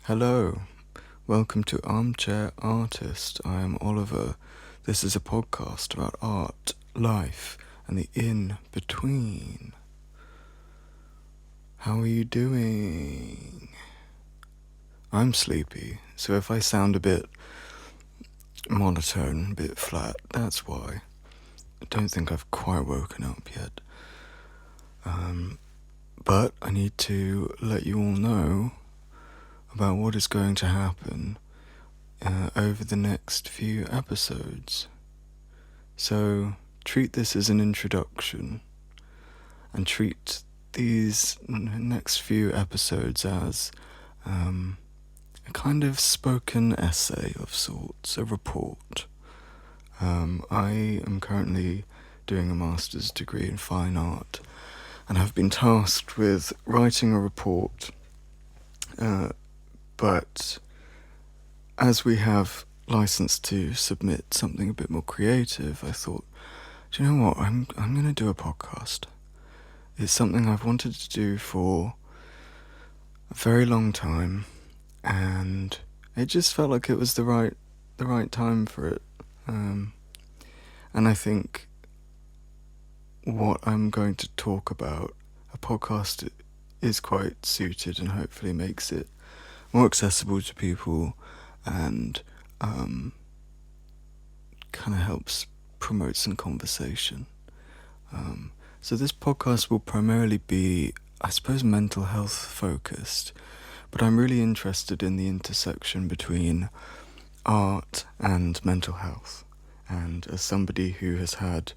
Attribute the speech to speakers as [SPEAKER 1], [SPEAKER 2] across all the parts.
[SPEAKER 1] Hello, welcome to Armchair Artist. I am Oliver. This is a podcast about art, life, and the in-between. How are you doing? I'm sleepy, so if I sound a bit monotone, a bit flat, that's why. I don't think I've quite woken up yet. But I need to let you all know about what is going to happen over the next few episodes. So treat this as an introduction and treat these next few episodes as a kind of spoken essay of sorts, a report. I am currently doing a master's degree in fine art and have been tasked with writing a report, but as we have license to submit something a bit more creative, I thought, do you know what, I'm going to do a podcast. It's something I've wanted to do for a very long time, and it just felt like it was the right time for it. And I think what I'm going to talk about, a podcast is quite suited and hopefully makes it more accessible to people and kind of helps promote some conversation. So this podcast will primarily be, I suppose, mental health focused, but I'm really interested in the intersection between art and mental health. And as somebody who has had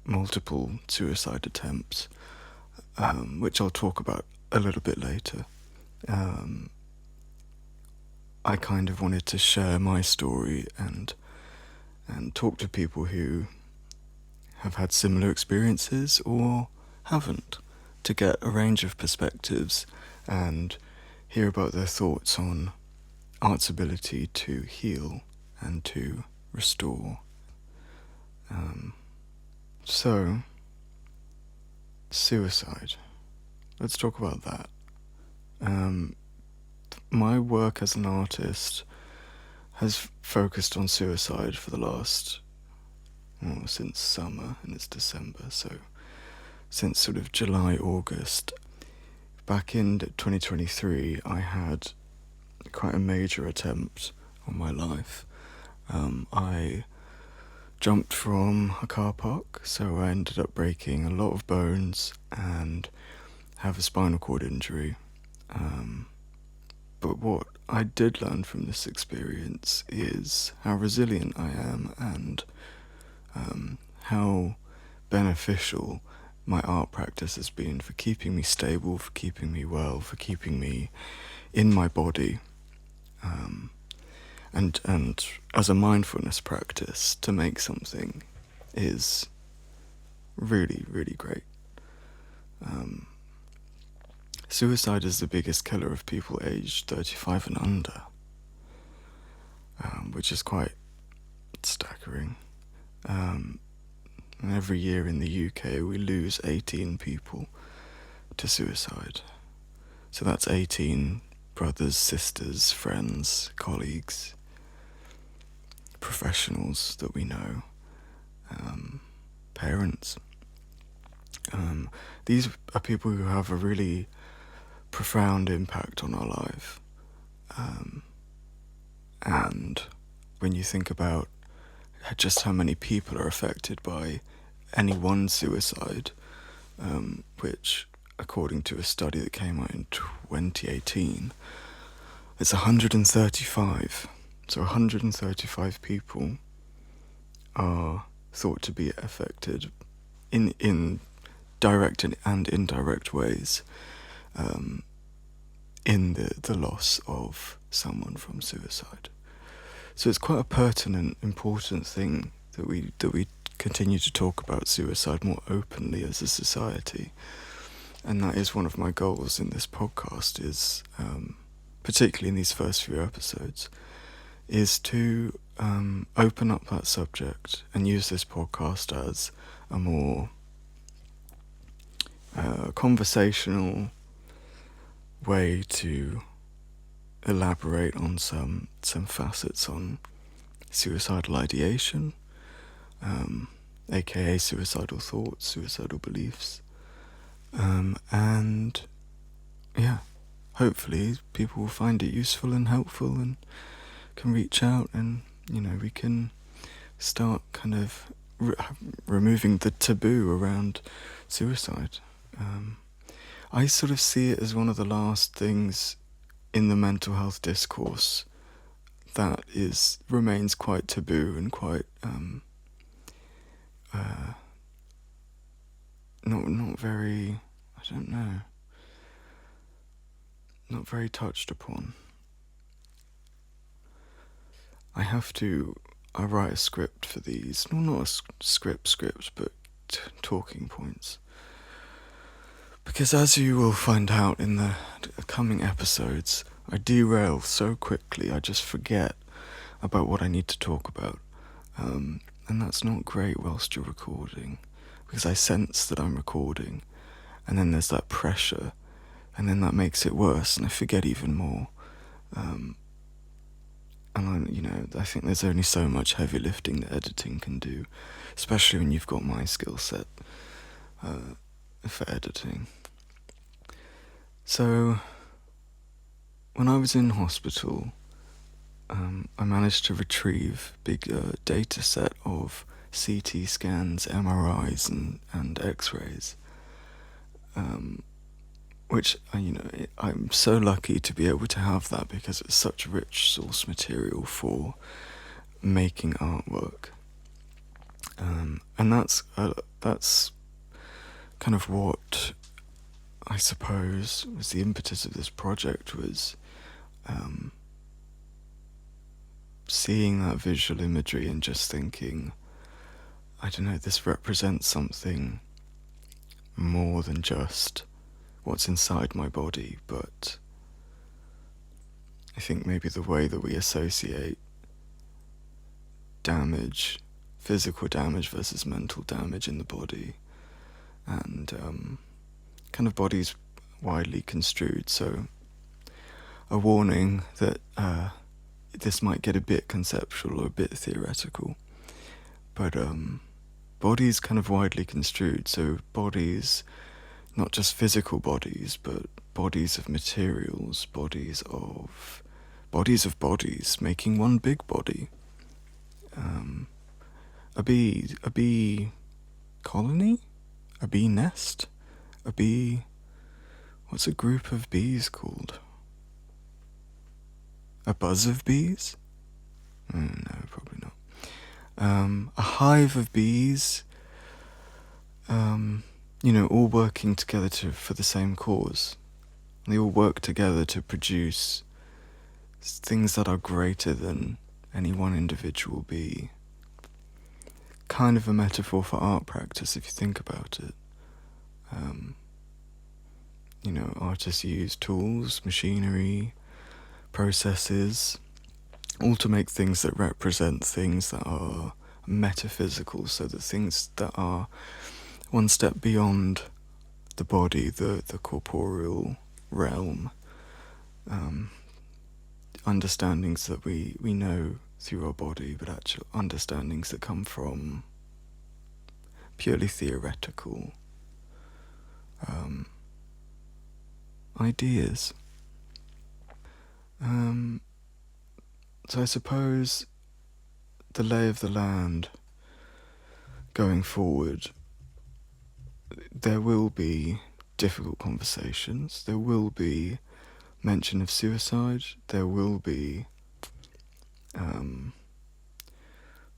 [SPEAKER 1] multiple suicide attempts, which I'll talk about a little bit later, I kind of wanted to share my story and talk to people who have had similar experiences or haven't, to get a range of perspectives and hear about their thoughts on art's ability to heal and to restore. So, suicide. Let's talk about that. My work as an artist has focused on suicide for the last, since summer, and it's December, so since sort of July, August. Back in 2023, I had quite a major attempt on my life. I jumped from a car park, so I ended up breaking a lot of bones and have a spinal cord injury. But what I did learn from this experience is how resilient I am and how beneficial my art practice has been for keeping me stable, for keeping me well, for keeping me in my body, and as a mindfulness practice to make something is really, really great. Suicide is the biggest killer of people aged 35 and under, which is quite staggering. Every year in the UK we lose 18 people to suicide. So that's 18 brothers, sisters, friends, colleagues, professionals that we know, parents. These are people who have a really profound impact on our life. And when you think about just how many people are affected by any one suicide, which, according to a study that came out in 2018, it's 135. So 135 people are thought to be affected in direct and indirect ways in the loss of someone from suicide. So it's quite a pertinent, important thing that we continue to talk about suicide more openly as a society. And that is one of my goals in this podcast, is particularly in these first few episodes, is to open up that subject and use this podcast as a more conversational way to elaborate on some facets on suicidal ideation, aka suicidal thoughts, suicidal beliefs, and yeah, hopefully people will find it useful and helpful and can reach out, and we can start kind of removing the taboo around suicide. I sort of see it as one of the last things in the mental health discourse that remains quite taboo and quite not very, I don't know, not very touched upon. I write a script for these, not a script, but talking points. Because as you will find out in the coming episodes, I derail so quickly, I just forget about what I need to talk about. And that's not great whilst you're recording, because I sense that I'm recording, and then there's that pressure, and then that makes it worse, and I forget even more. And I think there's only so much heavy lifting that editing can do, especially when you've got my skill set for editing. So, when I was in hospital, I managed to retrieve a big data set of CT scans, MRIs, and X-rays, which I'm so lucky to be able to have that, because it's such rich source material for making artwork, and that's kind of what I suppose was the impetus of this project, was seeing that visual imagery and just thinking, I don't know, this represents something more than just what's inside my body, but I think maybe the way that we associate damage, physical damage versus mental damage in the body, and kind of bodies widely construed. So a warning that this might get a bit conceptual or a bit theoretical, but bodies kind of widely construed, so bodies, not just physical bodies, but bodies of materials, bodies of bodies, making one big body. A bee colony? A bee nest? What's a group of bees called? A buzz of bees? No, probably not. A hive of bees, all working together for the same cause. They all work together to produce things that are greater than any one individual bee. Kind of a metaphor for art practice, if you think about it. Artists use tools, machinery, processes, all to make things that represent things that are metaphysical, so that things that are one step beyond the body, the corporeal realm, understandings that we know through our body, but actual understandings that come from purely theoretical ideas. So I suppose the lay of the land going forward, there will be difficult conversations, there will be mention of suicide, there will be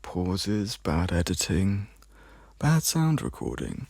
[SPEAKER 1] pauses, bad editing, bad sound recording,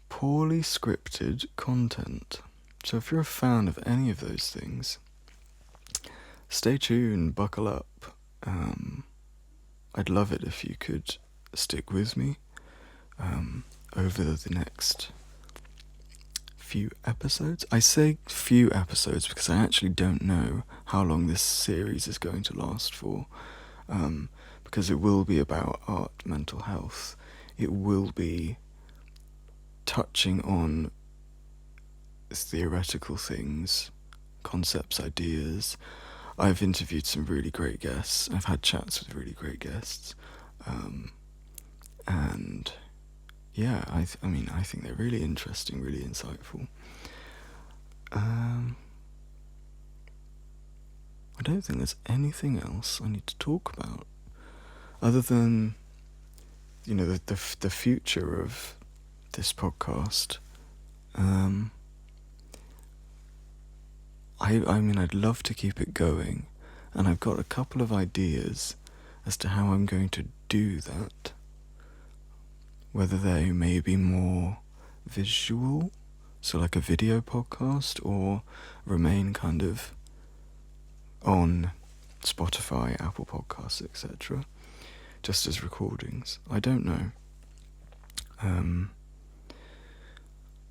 [SPEAKER 1] poorly scripted content. So if you're a fan of any of those things, stay tuned, buckle up. I'd love it if you could stick with me over the next few episodes. I say few episodes because I actually don't know how long this series is going to last for, because it will be about art, mental health. It will be touching on theoretical things, concepts, ideas. I've interviewed some really great guests. I've had chats with really great guests. And yeah, I think they're really interesting, really insightful. I don't think there's anything else I need to talk about other than, the future of this podcast. I'd love to keep it going, and I've got a couple of ideas as to how I'm going to do that. Whether they may be more visual, so like a video podcast, or remain kind of on Spotify, Apple Podcasts, etc., just as recordings. I don't know.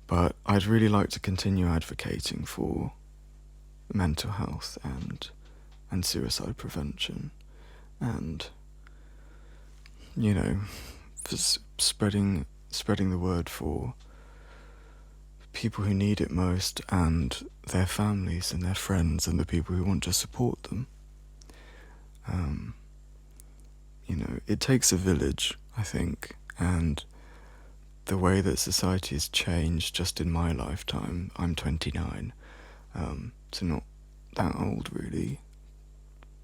[SPEAKER 1] But I'd really like to continue advocating for mental health and suicide prevention, and for spreading the word for people who need it most, and their families and their friends and the people who want to support them. It takes a village, I think, and the way that society has changed just in my lifetime. I'm 29, so not that old really,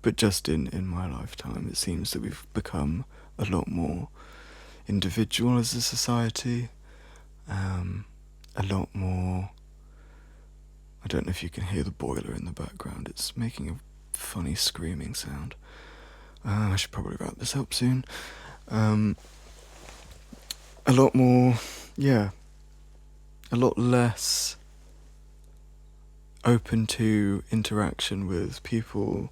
[SPEAKER 1] but just in my lifetime it seems that we've become a lot more individual as a society, a lot more... I don't know if you can hear the boiler in the background, it's making a funny screaming sound. I should probably wrap this up soon. A lot more, a lot less open to interaction with people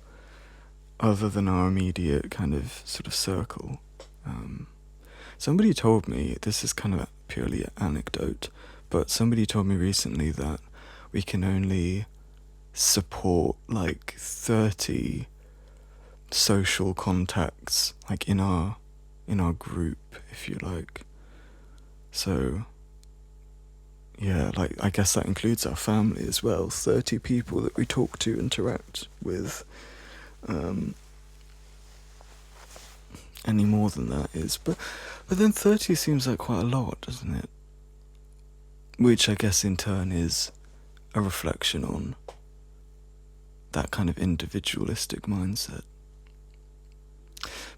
[SPEAKER 1] other than our immediate kind of sort of circle. Somebody told me, this is kind of purely an anecdote, but somebody told me recently that we can only support like 30 social contacts, like in our group, if you like. So I guess that includes our family as well. 30 people that we talk to, interact with. Any more than that is, but then 30 seems like quite a lot, doesn't it? Which I guess in turn is a reflection on that kind of individualistic mindset.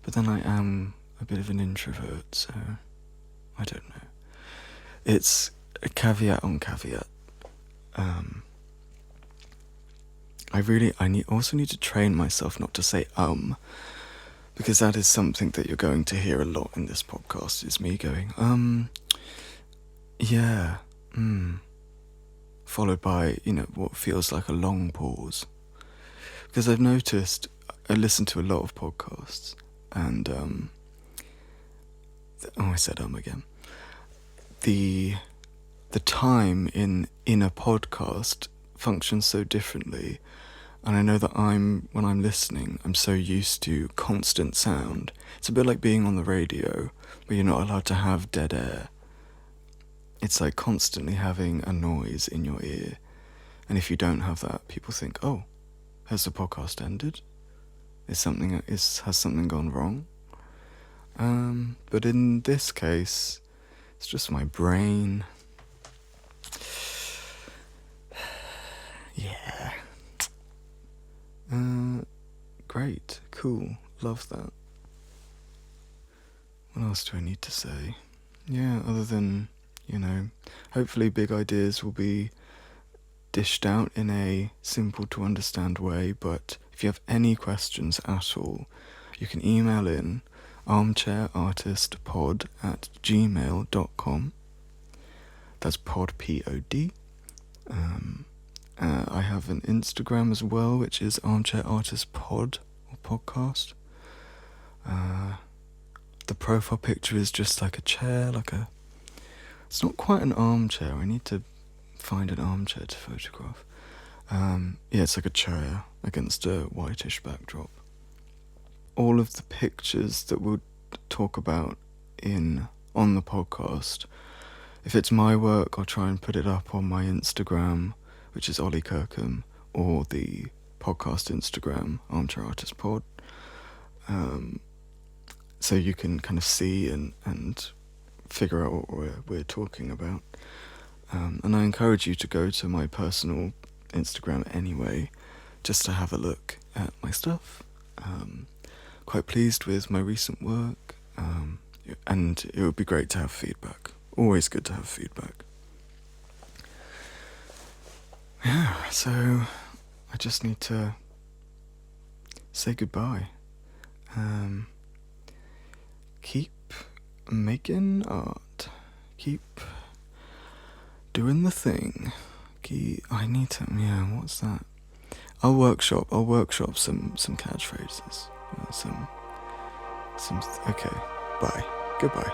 [SPEAKER 1] But then I am a bit of an introvert, so I don't know. It's a caveat on caveat. I also need to train myself not to say because that is something that you're going to hear a lot in this podcast, is me going, yeah, followed by, what feels like a long pause. Because I've noticed, I listen to a lot of podcasts, and, I said again. The time in a podcast functions so differently, and I know that when I'm listening, I'm so used to constant sound. It's a bit like being on the radio, where you're not allowed to have dead air. It's like constantly having a noise in your ear, and if you don't have that, people think, oh, has the podcast ended? Has something gone wrong? But in this case, it's just my brain. Yeah. Great, cool, love that. What else do I need to say? Yeah, other than, hopefully big ideas will be dished out in a simple to understand way, but if you have any questions at all, you can email in armchairartistpod@gmail.com. That's pod, P-O-D. I have an Instagram as well, which is Armchair Artist Pod, or podcast. The profile picture is just like a chair, it's not quite an armchair, I need to find an armchair to photograph. It's like a chair against a whitish backdrop. All of the pictures that we'll talk about on the podcast, if it's my work, I'll try and put it up on my Instagram. which is Ollie Kirkham, or the podcast Instagram, Armchair Artist Pod. So you can kind of see and figure out what we're talking about. And I encourage you to go to my personal Instagram anyway, just to have a look at my stuff. Quite pleased with my recent work, and it would be great to have feedback. Always good to have feedback. Yeah, so I just need to say goodbye. Keep making art. Keep doing the thing. What's that? I'll workshop some catchphrases. Okay, bye. Goodbye.